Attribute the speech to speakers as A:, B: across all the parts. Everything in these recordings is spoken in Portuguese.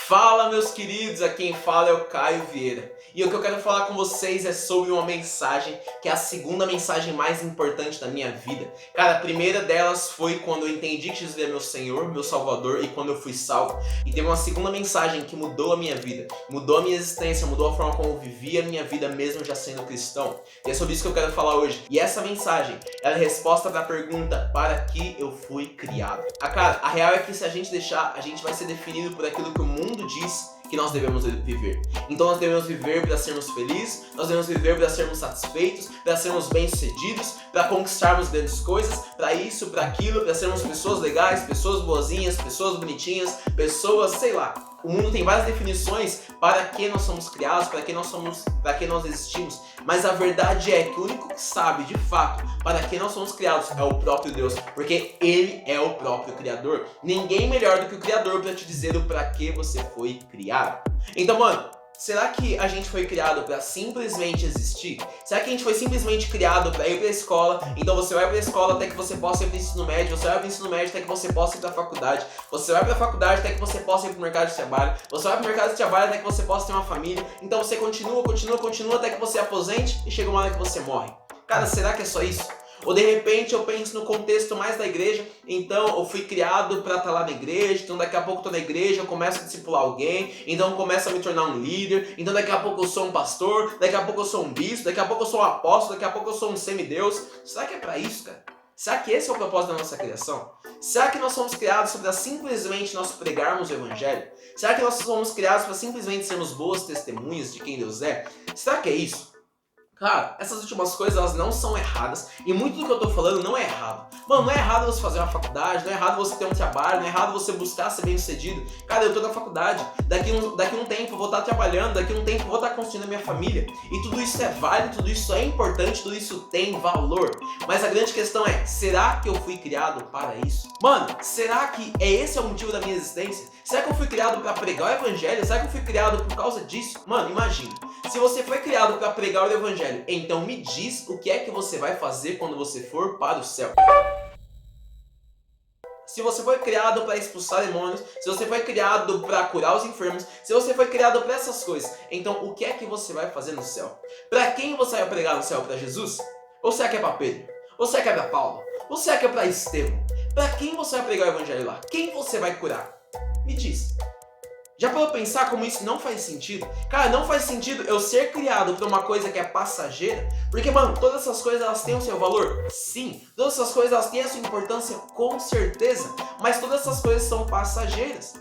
A: Fala, meus queridos, aqui quem fala é o Caio Vieira. E o que eu quero falar com vocês é sobre uma mensagem que é a segunda mensagem mais importante da minha vida. Cara, a primeira delas foi quando eu entendi que Jesus é meu Senhor, meu Salvador, e quando eu fui salvo. E teve uma segunda mensagem que mudou a minha vida, mudou a minha existência, mudou a forma como eu vivia a minha vida mesmo já sendo cristão. E é sobre isso que eu quero falar hoje. E essa mensagem é a resposta para a pergunta: para que eu fui criado? Cara, a real é que se a gente deixar, a gente vai ser definido por aquilo que o mundo diz que nós devemos viver. Então nós devemos viver para sermos felizes, nós devemos viver para sermos satisfeitos, para sermos bem-sucedidos, para conquistarmos grandes coisas, para isso, para aquilo, para sermos pessoas legais, pessoas boazinhas, pessoas bonitinhas, pessoas, sei lá. O mundo tem várias definições para que nós somos criados, para que nós existimos, mas a verdade é que o único que sabe de fato para que nós somos criados é o próprio Deus, porque Ele é o próprio Criador. Ninguém melhor do que o Criador para te dizer o para que você foi criado. Então, mano, será que a gente foi criado para simplesmente existir? Será que a gente foi simplesmente criado para ir para a escola? Então você vai para a escola até que você possa ir para o ensino médio, você vai para o ensino médio até que você possa ir para a faculdade, você vai para a faculdade até que você possa ir para o mercado de trabalho, você vai para o mercado de trabalho até que você possa ter uma família, então você continua até que você aposente e chega uma hora que você morre. Cara, será que é só isso? Ou de repente eu penso no contexto mais da igreja, então eu fui criado para estar lá na igreja, então daqui a pouco estou na igreja, eu começo a discipular alguém, então eu começo a me tornar um líder, então daqui a pouco eu sou um pastor, daqui a pouco eu sou um bispo, daqui a pouco eu sou um apóstolo, daqui a pouco eu sou um semideus. Será que é para isso, cara? Será que esse é o propósito da nossa criação? Será que nós somos criados para simplesmente nós pregarmos o evangelho? Será que nós somos criados para simplesmente sermos boas testemunhas de quem Deus é? Será que é isso? Cara, essas últimas coisas, elas não são erradas, e muito do que eu tô falando não é errado. Mano, não é errado você fazer uma faculdade, não é errado você ter um trabalho, não é errado você buscar ser bem sucedido. Cara, eu tô na faculdade, daqui um tempo eu vou estar trabalhando, daqui um tempo eu vou estar construindo a minha família, e tudo isso é válido, tudo isso é importante, tudo isso tem valor. Mas a grande questão é, será que eu fui criado para isso? Mano, será que esse é o motivo da minha existência? Será que eu fui criado para pregar o evangelho? Será que eu fui criado por causa disso? Mano, imagina. Se você foi criado para pregar o evangelho, então me diz o que é que você vai fazer quando você for para o céu. Se você foi criado para expulsar demônios, se você foi criado para curar os enfermos, se você foi criado para essas coisas, então o que é que você vai fazer no céu? Para quem você vai pregar no céu? Para Jesus? Ou será que é para Pedro? Ou será que é para Paulo? Ou será que é para Estevão? Para quem você vai pregar o evangelho lá? Quem você vai curar? Me diz. Já parou pra pensar como isso não faz sentido? Cara, não faz sentido eu ser criado pra uma coisa que é passageira? Porque, mano, todas essas coisas elas têm o seu valor? Sim. Todas essas coisas elas têm a sua importância? Com certeza. Mas todas essas coisas são passageiras.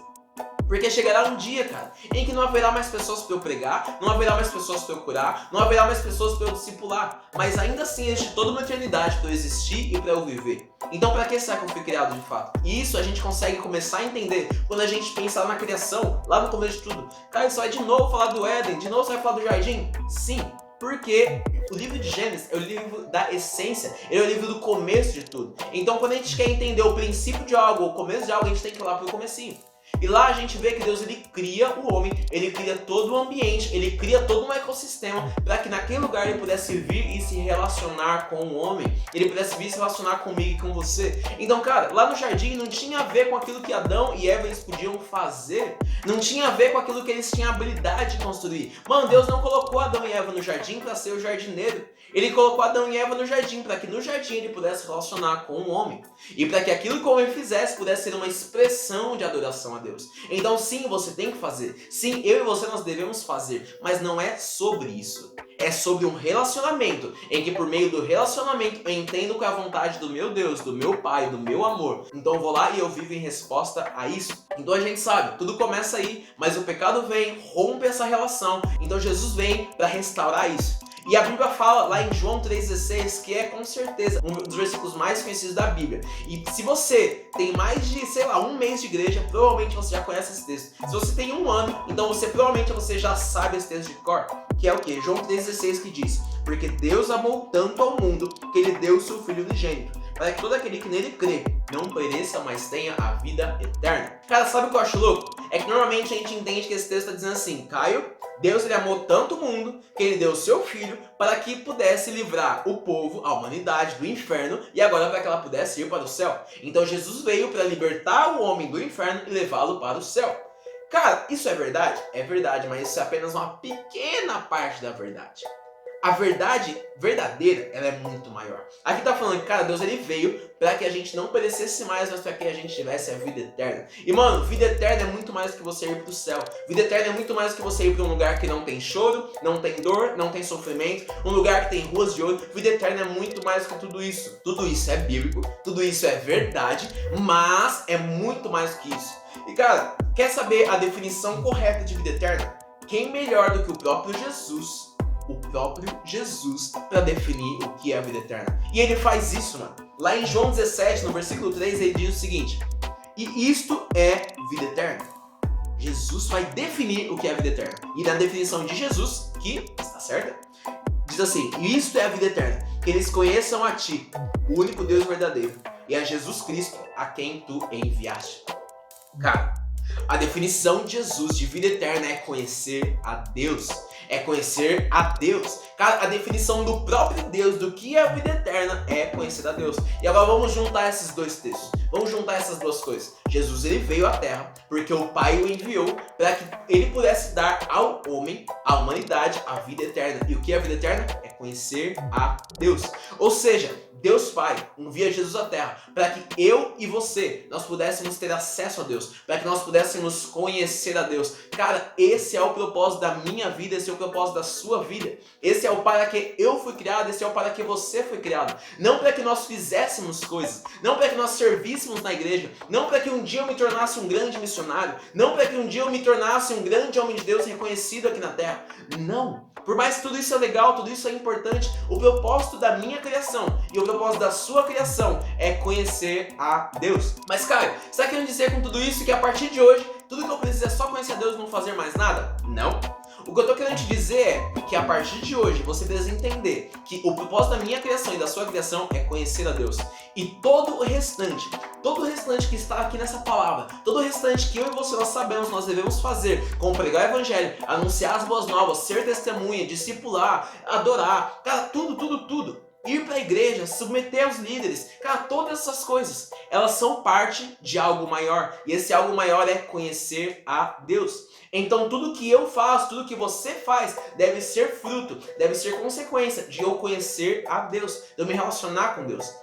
A: Porque chegará um dia, cara, em que não haverá mais pessoas para eu pregar, não haverá mais pessoas para eu curar, não haverá mais pessoas para eu discipular. Mas ainda assim existe toda uma eternidade para eu existir e para eu viver. Então para que será que eu fui criado de fato? E isso a gente consegue começar a entender quando a gente pensar na criação, lá no começo de tudo. Cara, isso vai de novo falar do Éden, de novo você vai falar do jardim? Sim. Porque o livro de Gênesis é o livro da essência, ele é o livro do começo de tudo. Então quando a gente quer entender o princípio de algo, o começo de algo, a gente tem que ir lá pro comecinho. E lá a gente vê que Deus ele cria o homem, ele cria todo o ambiente, ele cria todo um ecossistema para que naquele lugar ele pudesse vir e se relacionar com o homem, ele pudesse vir se relacionar comigo e com você. Então, cara, lá no jardim não tinha a ver com aquilo que Adão e Eva eles podiam fazer, não tinha a ver com aquilo que eles tinham habilidade de construir. Mano, Deus não colocou Adão e Eva no jardim para ser o jardineiro. Ele colocou Adão e Eva no jardim para que no jardim ele pudesse relacionar com o homem. E para que aquilo que o homem fizesse pudesse ser uma expressão de adoração a Deus. Então sim, você tem que fazer. Sim, eu e você nós devemos fazer. Mas não é sobre isso. É sobre um relacionamento, em que por meio do relacionamento eu entendo qual é a vontade do meu Deus, do meu Pai, do meu amor. Então eu vou lá e eu vivo em resposta a isso. Então a gente sabe, tudo começa aí, mas o pecado vem, rompe essa relação. Então Jesus vem para restaurar isso. E a Bíblia fala lá em João 3,16, que é com certeza um dos versículos mais conhecidos da Bíblia. E se você tem mais de, sei lá, um mês de igreja, provavelmente você já conhece esse texto. Se você tem um ano, então provavelmente você já sabe esse texto de cor. Que é o quê? João 3,16 que diz: porque Deus amou tanto ao mundo que Ele deu o seu Filho unigênito, para que todo aquele que nele crê não pereça, mas tenha a vida eterna. Cara, sabe o que eu acho louco? É que normalmente a gente entende que esse texto está dizendo assim: Caio, Deus ele amou tanto o mundo que ele deu o seu filho para que pudesse livrar o povo, a humanidade, do inferno, e agora para que ela pudesse ir para o céu. Então Jesus veio para libertar o homem do inferno e levá-lo para o céu. Cara, cara, isso é verdade? É verdade, mas isso é apenas uma pequena parte da verdade. A verdade verdadeira, ela é muito maior. Aqui tá falando que, cara, Deus ele veio para que a gente não perecesse mais, mas para que a gente tivesse a vida eterna. E, mano, vida eterna é muito mais do que você ir pro céu. Vida eterna é muito mais do que você ir para um lugar que não tem choro, não tem dor, não tem sofrimento, um lugar que tem ruas de ouro. Vida eterna é muito mais do que tudo isso. Tudo isso é bíblico, tudo isso é verdade, mas é muito mais do que isso. E, cara, quer saber a definição correta de vida eterna? Quem melhor do que o próprio Jesus? O próprio Jesus para definir o que é a vida eterna. E ele faz isso, mano. Lá em João 17, no versículo 3, ele diz o seguinte: e isto é vida eterna. Jesus vai definir o que é a vida eterna. E na definição de Jesus, que está certa, diz assim: e isto é a vida eterna, que eles conheçam a ti, o único Deus verdadeiro, e a Jesus Cristo, a quem tu enviaste. Cara, a definição de Jesus de vida eterna é conhecer a Deus. É conhecer a Deus. Cara, a definição do próprio Deus do que é a vida eterna é conhecer a Deus. E agora vamos juntar esses dois textos. Vamos juntar essas duas coisas. Jesus ele veio à Terra porque o Pai o enviou para que ele pudesse dar ao homem, à humanidade, a vida eterna. E o que é a vida eterna? É conhecer a Deus. Ou seja, Deus Pai envia Jesus à Terra para que eu e você, nós pudéssemos ter acesso a Deus, para que nós pudéssemos conhecer a Deus. Cara, esse é o propósito da minha vida, esse é o propósito da sua vida. Esse é o para que eu fui criado, esse é o para que você foi criado. Não para que nós fizéssemos coisas, não para que nós servíssemos na igreja, não para que um dia eu me tornasse um grande missionário, não para que um dia eu me tornasse um grande homem de Deus reconhecido aqui na Terra. Não. Por mais que tudo isso é legal, tudo isso é importante, o propósito da minha criação e o propósito da sua criação é conhecer a Deus. Mas, Caio, você está querendo dizer com tudo isso que a partir de hoje, tudo que eu preciso é só conhecer a Deus e não fazer mais nada? Não. O que eu tô querendo te dizer é que a partir de hoje você precisa entender que o propósito da minha criação e da sua criação é conhecer a Deus. E todo o restante que está aqui nessa palavra, todo o restante que eu e você nós sabemos, nós devemos fazer, como pregar o evangelho, anunciar as boas novas, ser testemunha, discipular, adorar, cara, tudo. Ir para a igreja, submeter aos líderes, cara, todas essas coisas, elas são parte de algo maior. E esse algo maior é conhecer a Deus. Então tudo que eu faço, tudo que você faz, deve ser fruto, deve ser consequência de eu conhecer a Deus, de eu me relacionar com Deus.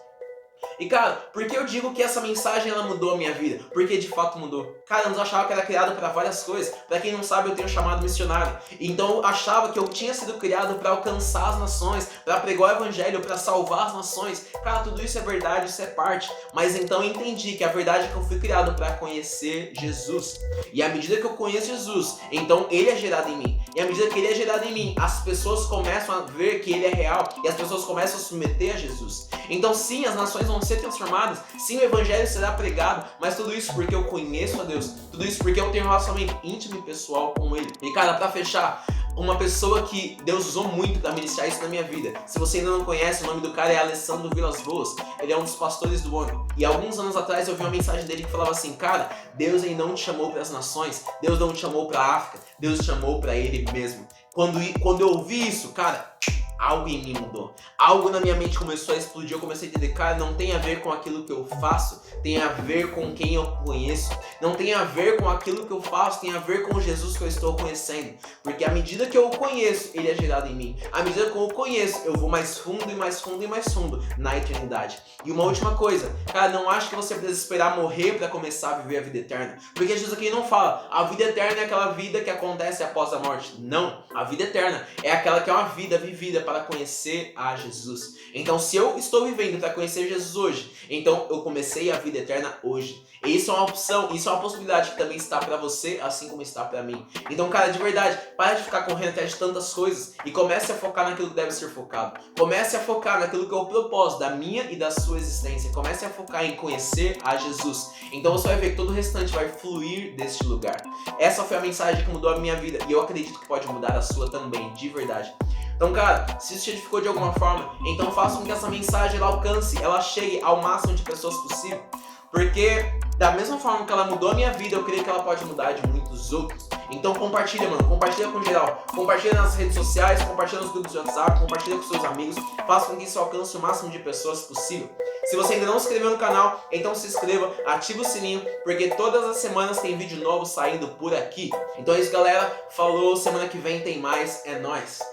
A: E cara, por que eu digo que essa mensagem ela mudou a minha vida? Porque de fato mudou. Cara, eu achava que era criado para várias coisas. Para quem não sabe, eu tenho chamado missionário. Então eu achava que eu tinha sido criado para alcançar as nações, para pregar o evangelho, para salvar as nações. Cara, tudo isso é verdade, isso é parte. Mas então eu entendi que a verdade é que eu fui criado para conhecer Jesus. E à medida que eu conheço Jesus, então ele é gerado em mim. E à medida que ele é gerado em mim, as pessoas começam a ver que ele é real. E as pessoas começam a se submeter a Jesus. Então sim, as nações vão ser transformadas, sim, o evangelho será pregado, mas tudo isso porque eu conheço a Deus, tudo isso porque eu tenho um relacionamento íntimo e pessoal com ele. E cara, pra fechar, uma pessoa que Deus usou muito para ministrar isso na minha vida, se você ainda não conhece, o nome do cara é Alessandro Vilas Boas, ele é um dos pastores do ONU. E alguns anos atrás eu vi uma mensagem dele que falava assim: cara, Deus ainda não te chamou para as nações, Deus não te chamou para a África, Deus te chamou para ele mesmo. Quando eu ouvi isso, cara, algo em mim mudou. Algo na minha mente começou a explodir. Eu comecei a entender, cara, não tem a ver com aquilo que eu faço, tem a ver com quem eu conheço. Não tem a ver com aquilo que eu faço, tem a ver com o Jesus que eu estou conhecendo. Porque à medida que eu o conheço, ele é gerado em mim. À medida que eu o conheço, eu vou mais fundo e mais fundo e mais fundo na eternidade. E uma última coisa, cara, não acho que você precisa esperar morrer para começar a viver a vida eterna. Porque Jesus aqui não fala, a vida eterna é aquela vida que acontece após a morte. Não, a vida eterna é aquela que é uma vida vivida para conhecer a Jesus. Então, se eu estou vivendo para conhecer Jesus hoje, então eu comecei a vida eterna hoje. E isso é uma opção, isso é uma possibilidade que também está para você, assim como está para mim. Então, cara, de verdade, para de ficar correndo atrás de tantas coisas e comece a focar naquilo que deve ser focado. Comece a focar naquilo que é o propósito da minha e da sua existência. Comece a focar em conhecer a Jesus. Então você vai ver que todo o restante vai fluir deste lugar. Essa foi a mensagem que mudou a minha vida e eu acredito que pode mudar a sua também, de verdade. Então, cara, se isso te edificou de alguma forma, então faça com que essa mensagem ela alcance, ela chegue ao máximo de pessoas possível. Porque da mesma forma que ela mudou a minha vida, eu creio que ela pode mudar de muitos outros. Então compartilha, mano, compartilha com geral, compartilha nas redes sociais, compartilha nos grupos de WhatsApp, compartilha com seus amigos, faça com que isso alcance o máximo de pessoas possível. Se você ainda não se inscreveu no canal, então se inscreva, ativa o sininho, porque todas as semanas tem vídeo novo saindo por aqui. Então é isso, galera, falou, semana que vem tem mais, é nóis!